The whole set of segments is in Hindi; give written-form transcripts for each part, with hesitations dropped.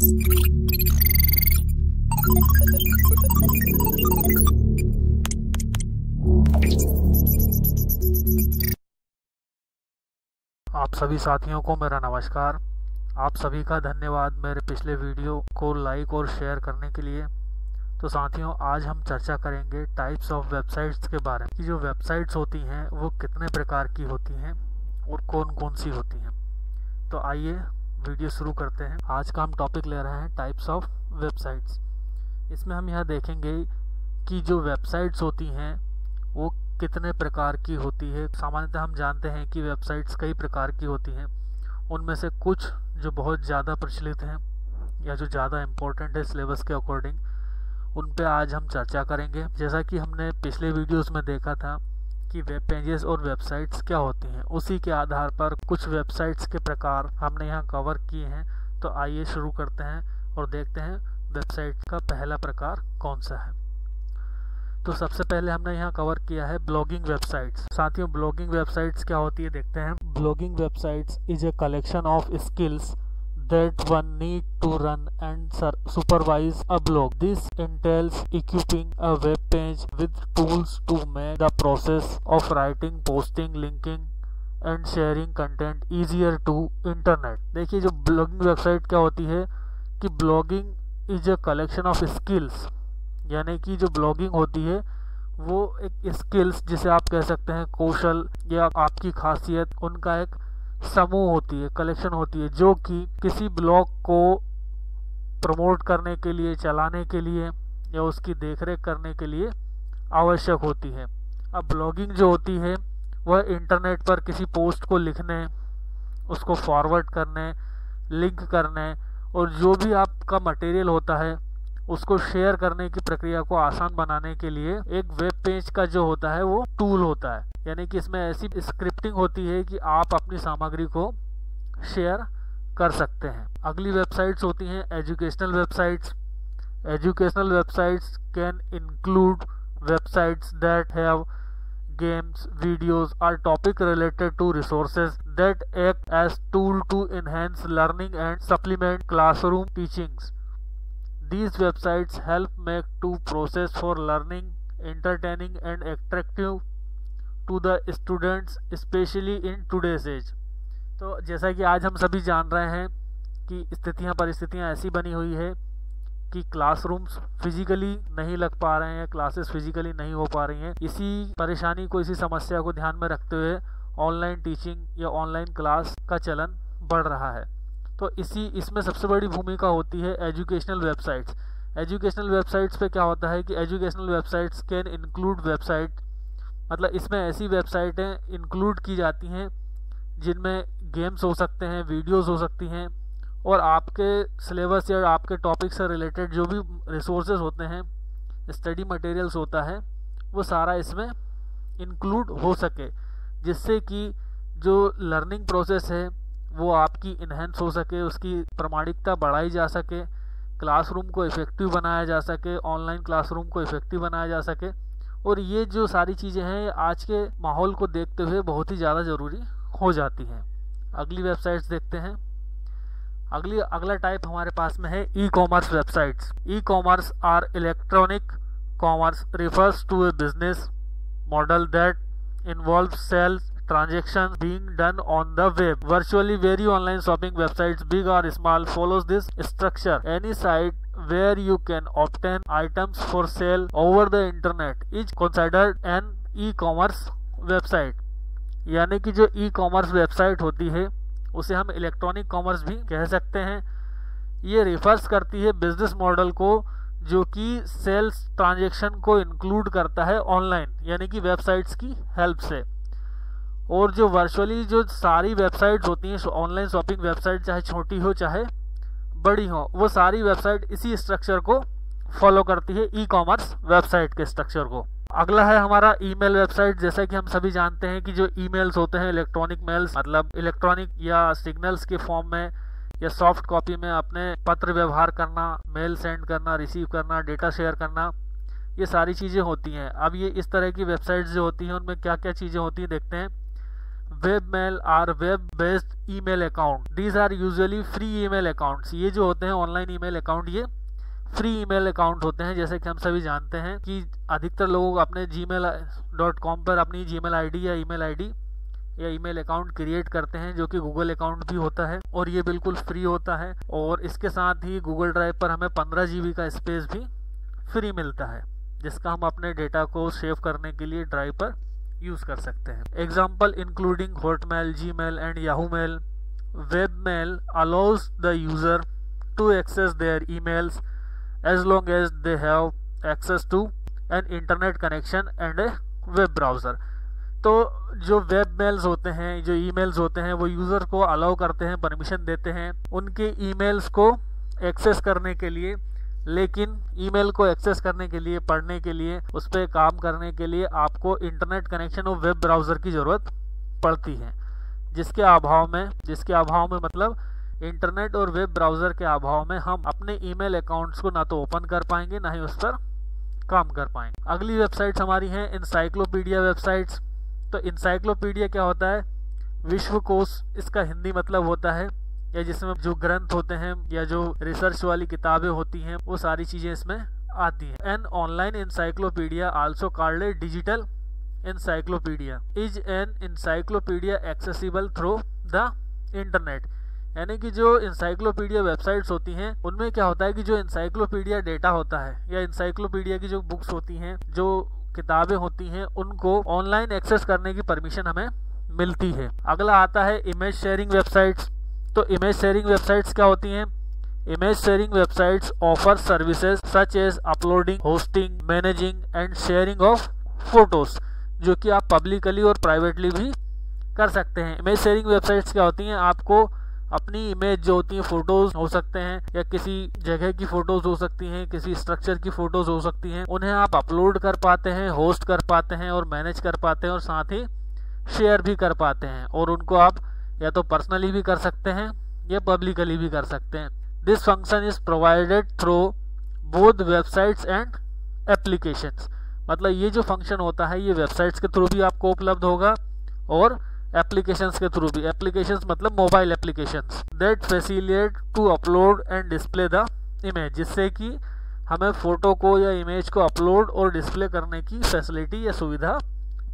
आप सभी साथियों को मेरा नमस्कार। आप सभी का धन्यवाद मेरे पिछले वीडियो को लाइक और शेयर करने के लिए। तो साथियों, आज हम चर्चा करेंगे टाइप्स ऑफ वेबसाइट्स के बारे में कि जो वेबसाइट्स होती हैं वो कितने प्रकार की होती हैं और कौन कौन सी होती हैं। तो आइए वीडियो शुरू करते हैं। आज का हम टॉपिक ले रहे हैं टाइप्स ऑफ वेबसाइट्स। इसमें हम यह देखेंगे कि जो वेबसाइट्स होती हैं वो कितने प्रकार की होती है। सामान्यतः हम जानते हैं कि वेबसाइट्स कई प्रकार की होती हैं। उनमें से कुछ जो बहुत ज़्यादा प्रचलित हैं या जो ज़्यादा इम्पोर्टेंट है सिलेबस के अकॉर्डिंग, उन पे आज हम चर्चा करेंगे। जैसा कि हमने पिछले वीडियोस में देखा था कि वेब पेजेस और वेबसाइट्स क्या होती हैं, उसी के आधार पर कुछ वेबसाइट्स के प्रकार हमने यहाँ कवर किए हैं। तो आइए शुरू करते हैं और देखते हैं वेबसाइट का पहला प्रकार कौन सा है। तो सबसे पहले हमने यहाँ कवर किया है ब्लॉगिंग वेबसाइट्स। साथियों, ब्लॉगिंग वेबसाइट्स क्या होती है देखते हैं। Blogging websites is a collection of skills that one need to run and supervise a blog. This entails equipping a web page with tools to make the process of writing, posting, linking and sharing content easier to internet। देखिए, जो ब्लॉगिंग वेबसाइट क्या होती है कि blogging is a collection of skills, यानी कि जो ब्लॉगिंग होती है वो एक स्किल्स, जिसे आप कह सकते हैं कौशल या आपकी खासियत, उनका एक समूह होती है, कलेक्शन होती है, जो कि किसी ब्लॉग को प्रमोट करने के लिए, चलाने के लिए या उसकी देखरेख करने के लिए आवश्यक होती है। अब ब्लॉगिंग जो होती है वह इंटरनेट पर किसी पोस्ट को लिखने, उसको फॉरवर्ड करने, लिंक करने और जो भी आपका मटेरियल होता है उसको शेयर करने की प्रक्रिया को आसान बनाने के लिए एक वेब पेज का जो होता है वो टूल होता है। यानी कि इसमें ऐसी स्क्रिप्टिंग होती है कि आप अपनी सामग्री को शेयर कर सकते हैं। अगली वेबसाइट्स होती हैं educational websites. Educational websites can include websites that have games, videos or topic related to resources that act as tool to enhance learning and supplement classroom teachings. These websites help make to process for learning entertaining and attractive to the students, especially in today's age। तो जैसा कि आज हम सभी जान रहे हैं कि परिस्थितियां ऐसी बनी हुई है कि क्लासरूम्स फिजिकली नहीं लग पा रहे हैं, क्लासेस फिजिकली नहीं हो पा रही हैं। इसी परेशानी को, इसी समस्या को ध्यान में रखते हुए ऑनलाइन टीचिंग या ऑनलाइन क्लास का चलन बढ़ रहा है। तो इसमें सबसे बड़ी भूमिका होती है एजुकेशनल वेबसाइट्स। एजुकेशनल वेबसाइट्स पे क्या होता है कि educational websites can include website, मतलब इसमें ऐसी वेबसाइटें इंक्लूड की जाती हैं जिनमें गेम्स हो सकते हैं, वीडियोस हो सकती हैं और आपके सिलेबस या आपके टॉपिक से रिलेटेड जो भी रिसोर्सेज होते हैं, स्टडी मटेरियल्स होता है, वो सारा इसमें इंक्लूड हो सके, जिससे कि जो लर्निंग प्रोसेस है वो आपकी इन्हेंस हो सके, उसकी प्रामाणिकता बढ़ाई जा सके, क्लासरूम को इफ़ेक्टिव बनाया जा सके, ऑनलाइन क्लासरूम को इफ़ेक्टिव बनाया जा सके। और ये जो सारी चीज़ें हैं आज के माहौल को देखते हुए बहुत ही ज़्यादा ज़रूरी हो जाती हैं। अगली वेबसाइट्स देखते हैं। अगला टाइप हमारे पास में है e commerce websites. E commerce or electronic commerce refers to a business model that involve sales transactions being done on the web. Virtually very online shopping websites, big or small, follows this structure. Any site where you can obtain items for sale over the internet is considered an e-commerce website। यानी कि जो ई-कॉमर्स वेबसाइट होती है उसे हम इलेक्ट्रॉनिक कॉमर्स भी कह सकते हैं। ये रिफर्स करती है बिजनेस मॉडल को जो कि सेल्स ट्रांजैक्शन को इंक्लूड करता है ऑनलाइन, यानी कि वेबसाइट्स की हेल्प से। और जो वर्चुअली जो सारी वेबसाइट्स होती हैं, ऑनलाइन शॉपिंग वेबसाइट, चाहे छोटी हो चाहे बड़ी हो, वो सारी वेबसाइट इसी स्ट्रक्चर को फॉलो करती है, ई कॉमर्स वेबसाइट के स्ट्रक्चर को। अगला है हमारा ईमेल वेबसाइट। जैसा कि हम सभी जानते हैं कि जो ईमेल्स होते हैं, इलेक्ट्रॉनिक मेल्स, मतलब इलेक्ट्रॉनिक या सिग्नल्स के फॉर्म में या सॉफ्ट कॉपी में अपने पत्र व्यवहार करना, मेल सेंड करना, रिसीव करना, डेटा शेयर करना, ये सारी चीज़ें होती हैं। अब ये इस तरह की वेबसाइट्स जो होती हैं उनमें क्या क्या चीज़ें होती हैं देखते हैं। webmail are web based email account. These are usually free email accounts. ये जो होते हैं ऑनलाइन ईमेल अकाउंट, ये फ्री ईमेल अकाउंट होते हैं। जैसे कि हम सभी जानते हैं कि अधिकतर लोग अपने gmail.com पर अपनी जीमेल आईडी या ईमेल आईडी या ईमेल अकाउंट क्रिएट करते हैं, जो कि गूगल अकाउंट भी होता है और ये बिल्कुल फ्री होता है। और इसके साथ ही गूगल ड्राइव पर हमें 15 GB का स्पेस भी फ्री मिलता है, जिसका हम अपने डेटा को सेव करने के लिए ड्राइव पर यूज कर सकते हैं। Example including Hotmail, Gmail and Yahoo Mail. Webmail allows the user to access their emails as long as they have access to an internet connection and a web browser। तो जो वेब मेल्स होते हैं, जो ईमेल्स होते हैं, वो यूज़र को अलाउ करते हैं, परमिशन देते हैं उनके ईमेल्स को एक्सेस करने के लिए। लेकिन ईमेल को एक्सेस करने के लिए, पढ़ने के लिए, उस पर काम करने के लिए आपको इंटरनेट कनेक्शन और वेब ब्राउज़र की ज़रूरत पड़ती है, जिसके अभाव में मतलब इंटरनेट और वेब ब्राउज़र के अभाव में हम अपने ईमेल अकाउंट्स को ना तो ओपन कर पाएंगे, ना ही उस पर काम कर पाएंगे। अगली वेबसाइट्स हमारी हैं इंसाइक्लोपीडिया वेबसाइट्स। तो इंसाइक्लोपीडिया क्या होता है? विश्वकोश इसका हिंदी मतलब होता है, या जिसमें जो ग्रंथ होते हैं या जो रिसर्च वाली किताबें होती हैं, वो सारी चीज़ें इसमें आती हैं। An online encyclopedia also called a digital encyclopedia is an encyclopedia accessible through the internet. यानी कि जो इंसाइक्लोपीडिया वेबसाइट्स होती हैं, उनमें क्या होता है कि जो इंसाइक्लोपीडिया डेटा होता है या इंसाइक्लोपीडिया की जो बुक्स होती हैं, जो किताबें होती हैं, उनको ऑनलाइन एक्सेस करने की परमिशन हमें मिलती है। अगला आता है इमेज शेयरिंग वेबसाइट्स। तो इमेज शेयरिंग वेबसाइट्स क्या होती हैं? Image sharing websites offer services such as uploading, hosting, managing and sharing of photos, जो कि आप पब्लिकली और प्राइवेटली भी कर सकते हैं। इमेज शेयरिंग वेबसाइट्स क्या होती हैं? आपको अपनी इमेज जो होती है, फोटोज हो सकते हैं या किसी जगह की फोटोज हो सकती हैं, किसी स्ट्रक्चर की फोटोज हो सकती हैं, उन्हें आप अपलोड कर पाते हैं, होस्ट कर पाते हैं और मैनेज कर पाते हैं और साथ ही शेयर भी कर पाते हैं। और उनको आप या तो पर्सनली भी कर सकते हैं या पब्लिकली भी कर सकते हैं। This function is provided through both websites and applications. मतलब ये जो फंक्शन होता है, ये वेबसाइट्स के थ्रू भी आपको उपलब्ध होगा और एप्लीकेशंस के थ्रू भी। एप्लीकेशंस मतलब mobile applications that facilitate to upload and display the image, जिससे कि हमें फोटो को या इमेज को अपलोड और डिस्प्ले करने की फैसिलिटी या सुविधा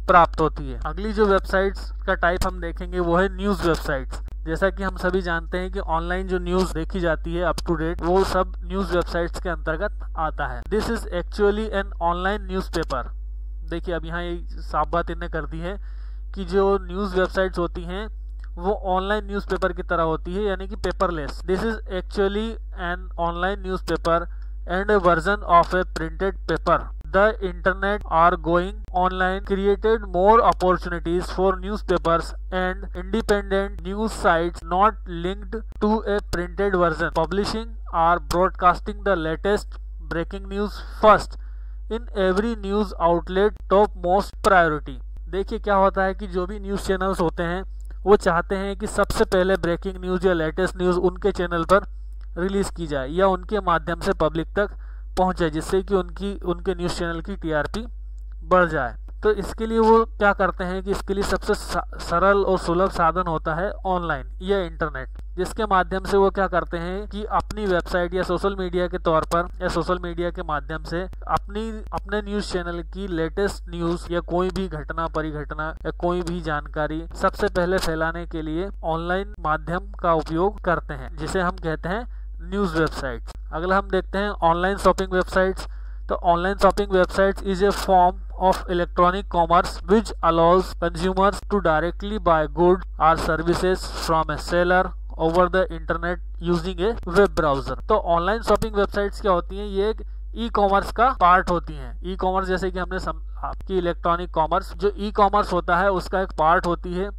प्राप्त होती है। अगली जो वेबसाइट्स का टाइप हम देखेंगे वो है न्यूज़ वेबसाइट्स। जैसा कि हम सभी जानते हैं कि ऑनलाइन जो न्यूज़ देखी जाती है अप टू डेट, वो सब न्यूज़ वेबसाइट्स के अंतर्गत आता है। This is actually an online newspaper. देखिए अब यहाँ ये साफ बात इन्हें कर दी है कि जो न्यूज़ वेबसाइट्स होती हैं वो ऑनलाइन न्यूज़पेपर की तरह होती है, यानी कि paperless. This is actually an online newspaper and A version of A printed paper. The internet are going online created more opportunities for newspapers and independent news sites not linked to a printed version. Publishing or broadcasting the latest breaking news first in every news outlet top most priority। देखिए क्या होता है कि जो भी न्यूज़ चैनल्स होते हैं वो चाहते हैं कि सबसे पहले ब्रेकिंग न्यूज़ या लेटेस्ट न्यूज़ उनके चैनल पर रिलीज़ की जाए या उनके माध्यम से पब्लिक तक पहुंचे, जिससे कि उनके न्यूज़ चैनल की टीआरपी बढ़ जाए। तो इसके लिए वो क्या करते हैं कि इसके लिए सबसे सरल और सुलभ साधन होता है ऑनलाइन या इंटरनेट, जिसके माध्यम से वो क्या करते हैं कि अपनी वेबसाइट या सोशल मीडिया के तौर पर या सोशल मीडिया के माध्यम से अपने न्यूज़ चैनल की लेटेस्ट न्यूज़ या कोई भी घटना, परिघटना या कोई भी जानकारी सबसे पहले फैलाने के लिए ऑनलाइन माध्यम का उपयोग करते हैं, जिसे हम कहते हैं न्यूज़ वेबसाइट्स। अगला हम देखते हैं ऑनलाइन शॉपिंग वेबसाइट्स। तो online shopping websites is a form of electronic commerce which allows consumers to directly buy goods or services from a seller over the internet using a web browser। तो ऑनलाइन शॉपिंग वेबसाइट्स क्या होती हैं? ये एक ई कॉमर्स का पार्ट होती हैं। ई कॉमर्स जैसे कि हमने आपकी इलेक्ट्रॉनिक कॉमर्स, जो ई कॉमर्स होता है उसका एक पार्ट होती है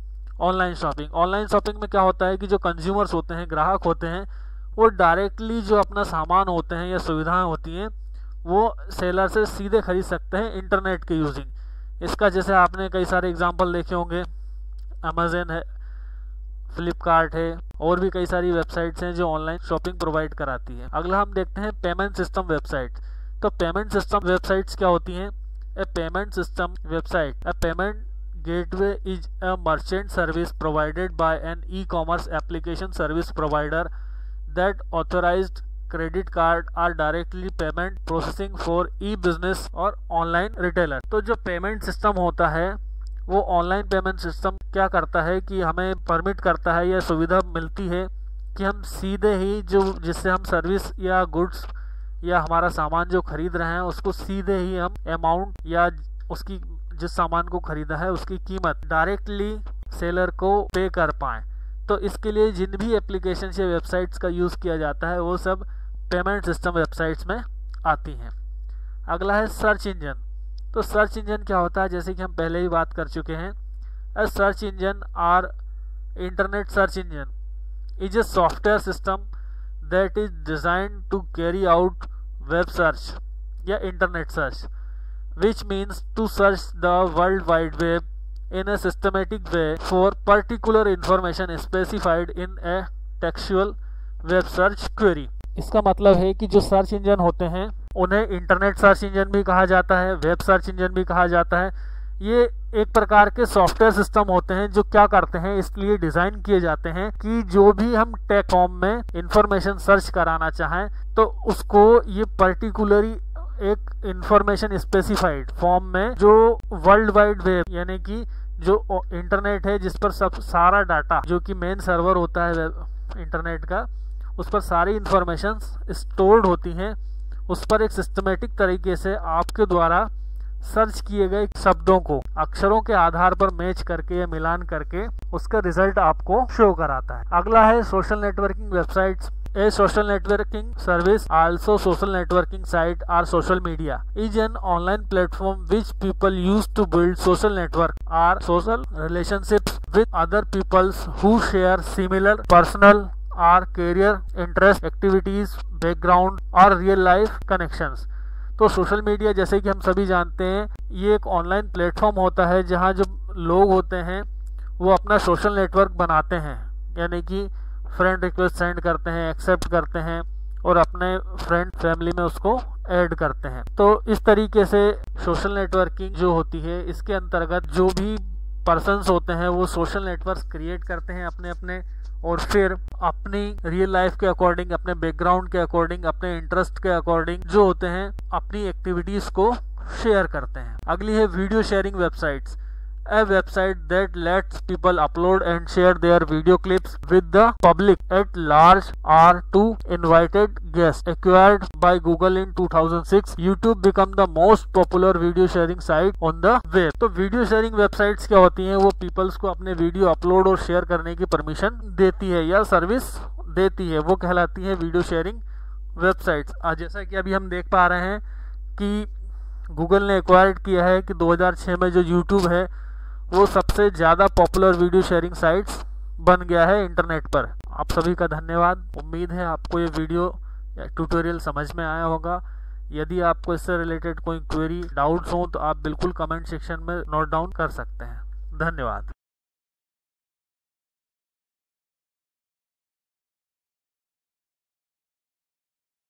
ऑनलाइन शॉपिंग। ऑनलाइन शॉपिंग में क्या होता है कि जो कंज्यूमर्स होते हैं, ग्राहक होते हैं, वो डायरेक्टली जो अपना सामान होते हैं या सुविधाएं होती हैं वो सेलर से सीधे खरीद सकते हैं इंटरनेट के यूजिंग। इसका जैसे आपने कई सारे एग्जांपल देखे होंगे, अमेज़न है, फ्लिपकार्ट है और भी कई सारी वेबसाइट्स हैं जो ऑनलाइन शॉपिंग प्रोवाइड कराती है। अगला हम देखते हैं पेमेंट सिस्टम वेबसाइट। तो पेमेंट सिस्टम वेबसाइट्स क्या होती हैं? A payment system website, a payment gateway is a merchant service provided by an e-commerce application service provider that authorized credit card are directly payment processing for e-business और online retailer। तो जो पेमेंट सिस्टम होता है वो ऑनलाइन पेमेंट सिस्टम क्या करता है कि हमें परमिट करता है या सुविधा मिलती है कि हम सीधे ही जो जिससे हम सर्विस या गुड्स या हमारा सामान जो खरीद रहे हैं उसको सीधे ही हम अमाउंट या उसकी जिस सामान को खरीदा है उसकी कीमत डायरेक्टली सेलर को पे कर पाएँ। तो इसके लिए जिन भी एप्लीकेशन या वेबसाइट्स का यूज़ किया जाता है वो सब पेमेंट सिस्टम वेबसाइट्स में आती हैं। अगला है सर्च इंजन। तो सर्च इंजन क्या होता है, जैसे कि हम पहले ही बात कर चुके हैं। A search engine or internet search engine is a software system that is designed to carry out web search या internet search, which means to search the World Wide Web in a systematic way for particular information specified in a textual web search query। इसका मतलब है कि जो सर्च इंजन होते हैं उन्हें इंटरनेट सर्च इंजन भी कहा जाता है, वेब सर्च इंजन भी कहा जाता है। ये एक प्रकार के सॉफ्टवेयर सिस्टम होते हैं जो क्या करते हैं, इसलिए डिज़ाइन किए जाते हैं कि जो भी हम टेक्स्ट फॉर्म में इंफॉर्मेशन सर्च कराना चाहें तो उसको ये पर्टिकुलरली एक इंफॉर्मेशन स्पेसिफाइड फॉर्म में जो वर्ल्ड वाइड वेब यानी कि जो इंटरनेट है जिस पर सब सारा डाटा जो कि मेन सर्वर होता है इंटरनेट का, उस पर सारी इंफॉर्मेशन स्टोर्ड होती हैं, उस पर एक सिस्टमेटिक तरीके से आपके द्वारा सर्च किए गए शब्दों को अक्षरों के आधार पर मैच करके या मिलान करके उसका रिजल्ट आपको शो कराता है। अगला है social networking websites. A social networking service, also social networking site or social media, is an online platform which people use to build social network or social relationships with other peoples who share similar personal or career interest, activities, background और real life connections। तो सोशल मीडिया जैसे कि हम सभी जानते हैं ये एक ऑनलाइन प्लेटफॉर्म होता है जहाँ जो लोग होते हैं वो अपना सोशल नेटवर्क बनाते हैं, यानी कि फ्रेंड रिक्वेस्ट सेंड करते हैं, एक्सेप्ट करते हैं और अपने फ्रेंड फैमिली में उसको ऐड करते हैं। तो इस तरीके से सोशल नेटवर्किंग जो होती है इसके अंतर्गत जो भी पर्सन्स होते हैं वो सोशल नेटवर्क्स क्रिएट करते हैं अपने अपने, और फिर अपनी रियल लाइफ के अकॉर्डिंग, अपने बैकग्राउंड के अकॉर्डिंग, अपने इंटरेस्ट के अकॉर्डिंग जो होते हैं अपनी एक्टिविटीज को शेयर करते हैं। अगली है video sharing websites. A website that lets people upload and share their video clips with the public at large are to invited guests। Acquired by Google in 2006, YouTube became the most popular video sharing site on the web। तो वीडियो शेयरिंग वेबसाइट्स क्या होती हैं, वो पीपल्स को अपने वीडियो अपलोड और शेयर करने की परमिशन देती है या सर्विस देती है, वो कहलाती है वीडियो शेयरिंग वेबसाइट्स। जैसा कि अभी हम देख पा रहे हैं कि गूगल ने एक्वायर्ड किया है कि 2006 में जो यूट्यूब है वो सबसे ज़्यादा पॉपुलर वीडियो शेयरिंग साइट्स बन गया है इंटरनेट पर। आप सभी का धन्यवाद। उम्मीद है आपको ये वीडियो या ट्यूटोरियल समझ में आया होगा। यदि आपको इससे रिलेटेड कोई क्वेरी डाउट्स हो तो आप बिल्कुल कमेंट सेक्शन में नोट डाउन कर सकते हैं। धन्यवाद।